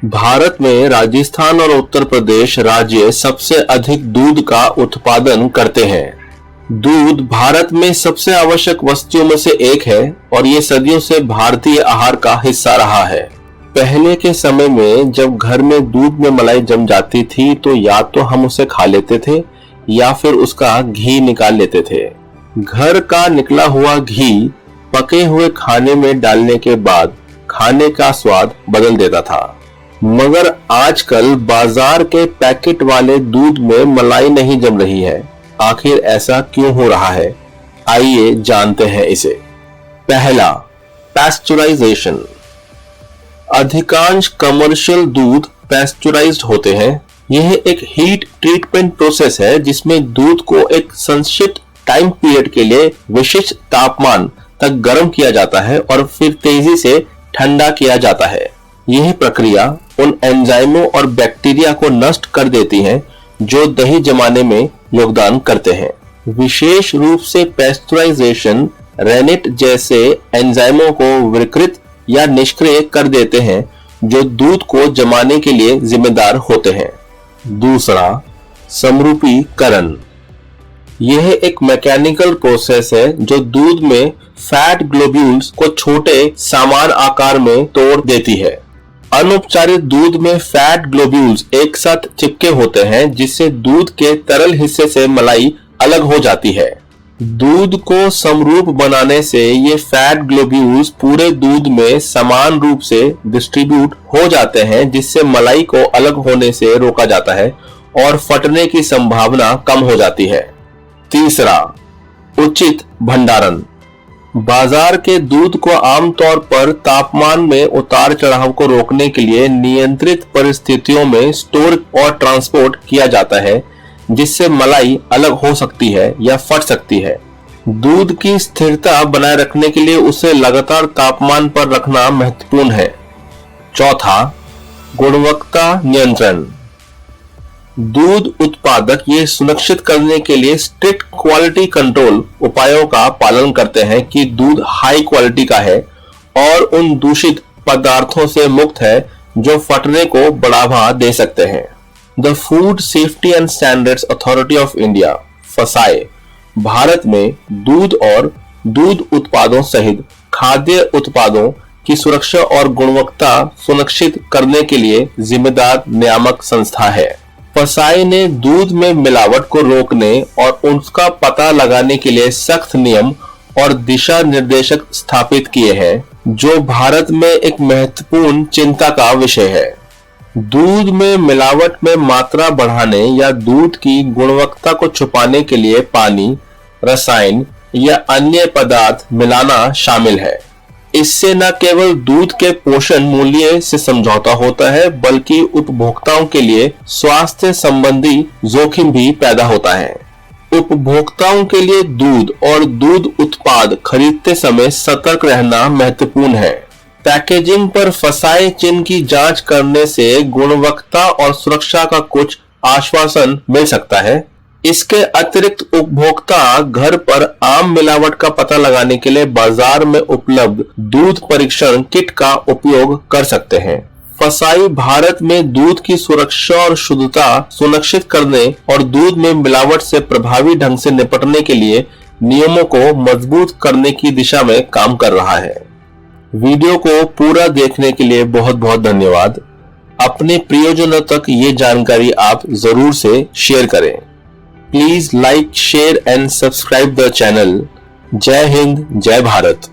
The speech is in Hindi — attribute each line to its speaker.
Speaker 1: भारत में राजस्थान और उत्तर प्रदेश राज्य सबसे अधिक दूध का उत्पादन करते हैं। दूध भारत में सबसे आवश्यक वस्तुओं में से एक है और ये सदियों से भारतीय आहार का हिस्सा रहा है। पहले के समय में जब घर में दूध में मलाई जम जाती थी तो या तो हम उसे खा लेते थे या फिर उसका घी निकाल लेते थे। घर का निकला हुआ घी पके हुए खाने में डालने के बाद खाने का स्वाद बदल देता था। मगर आजकल बाजार के पैकेट वाले दूध में मलाई नहीं जम रही है। आखिर ऐसा क्यों हो रहा है? आइए जानते हैं इसे। पहला, पैस्चराइजेशन। अधिकांश कमर्शियल दूध पैस्चराइज्ड होते हैं। यह एक हीट ट्रीटमेंट प्रोसेस है जिसमें दूध को एक संक्षिप्त टाइम पीरियड के लिए विशिष्ट तापमान तक गर्म किया जाता है और फिर तेजी से ठंडा किया जाता है। यह प्रक्रिया उन एंजाइमों और बैक्टीरिया को नष्ट कर देती है जो दही जमाने में योगदान करते हैं। विशेष रूप से पैस्चराइजेशन रेनिट जैसे एंजाइमों को विकृत या निष्क्रिय कर देते हैं जो दूध को जमाने के लिए जिम्मेदार होते हैं। दूसरा, समरूपीकरण। यह एक मैकेनिकल प्रोसेस है जो दूध में फैट ग्लोब्यूल्स को छोटे समान आकार में तोड़ देती है। अनउपचारित दूध में फैट ग्लोब्यूल्स एक साथ चिपके होते हैं जिससे दूध के तरल हिस्से से मलाई अलग हो जाती है। दूध को समरूप बनाने से ये फैट ग्लोब्यूल्स पूरे दूध में समान रूप से डिस्ट्रीब्यूट हो जाते हैं जिससे मलाई को अलग होने से रोका जाता है और फटने की संभावना कम हो जाती है। तीसरा, उचित भंडारण। बाजार के दूध को आमतौर पर तापमान में उतार चढ़ाव को रोकने के लिए नियंत्रित परिस्थितियों में स्टोर और ट्रांसपोर्ट किया जाता है जिससे मलाई अलग हो सकती है या फट सकती है। दूध की स्थिरता बनाए रखने के लिए उसे लगातार तापमान पर रखना महत्वपूर्ण है। चौथा, गुणवत्ता नियंत्रण। दूध उत्पादक ये सुनिश्चित करने के लिए स्ट्रिक्ट क्वालिटी कंट्रोल उपायों का पालन करते हैं कि दूध हाई क्वालिटी का है और उन दूषित पदार्थों से मुक्त है जो फटने को बढ़ावा दे सकते हैं। The food safety and standards authority of India फसाए भारत में दूध और दूध उत्पादों सहित खाद्य उत्पादों की सुरक्षा और गुणवत्ता सुनिश्चित करने के लिए जिम्मेदार नियामक संस्था है। फसाई ने दूध में मिलावट को रोकने और उसका पता लगाने के लिए सख्त नियम और दिशा निर्देशक स्थापित किए हैं जो भारत में एक महत्वपूर्ण चिंता का विषय है। दूध में मिलावट में मात्रा बढ़ाने या दूध की गुणवत्ता को छुपाने के लिए पानी, रसायन या अन्य पदार्थ मिलाना शामिल है। इससे न केवल दूध के पोषण मूल्य से समझौता होता है बल्कि उपभोक्ताओं के लिए स्वास्थ्य संबंधी जोखिम भी पैदा होता है। उपभोक्ताओं के लिए दूध और दूध उत्पाद खरीदते समय सतर्क रहना महत्वपूर्ण है। पैकेजिंग पर फसाए चिन्ह की जांच करने से गुणवत्ता और सुरक्षा का कुछ आश्वासन मिल सकता है। इसके अतिरिक्त उपभोक्ता घर पर आम मिलावट का पता लगाने के लिए बाजार में उपलब्ध दूध परीक्षण किट का उपयोग कर सकते हैं। फसाई भारत में दूध की सुरक्षा और शुद्धता सुनिश्चित करने और दूध में मिलावट से प्रभावी ढंग से निपटने के लिए नियमों को मजबूत करने की दिशा में काम कर रहा है। वीडियो को पूरा देखने के लिए बहुत बहुत धन्यवाद। अपने प्रियजनों तक ये जानकारी आप जरूर से शेयर करें। Please like, share and subscribe the channel. जय हिंद, जय भारत।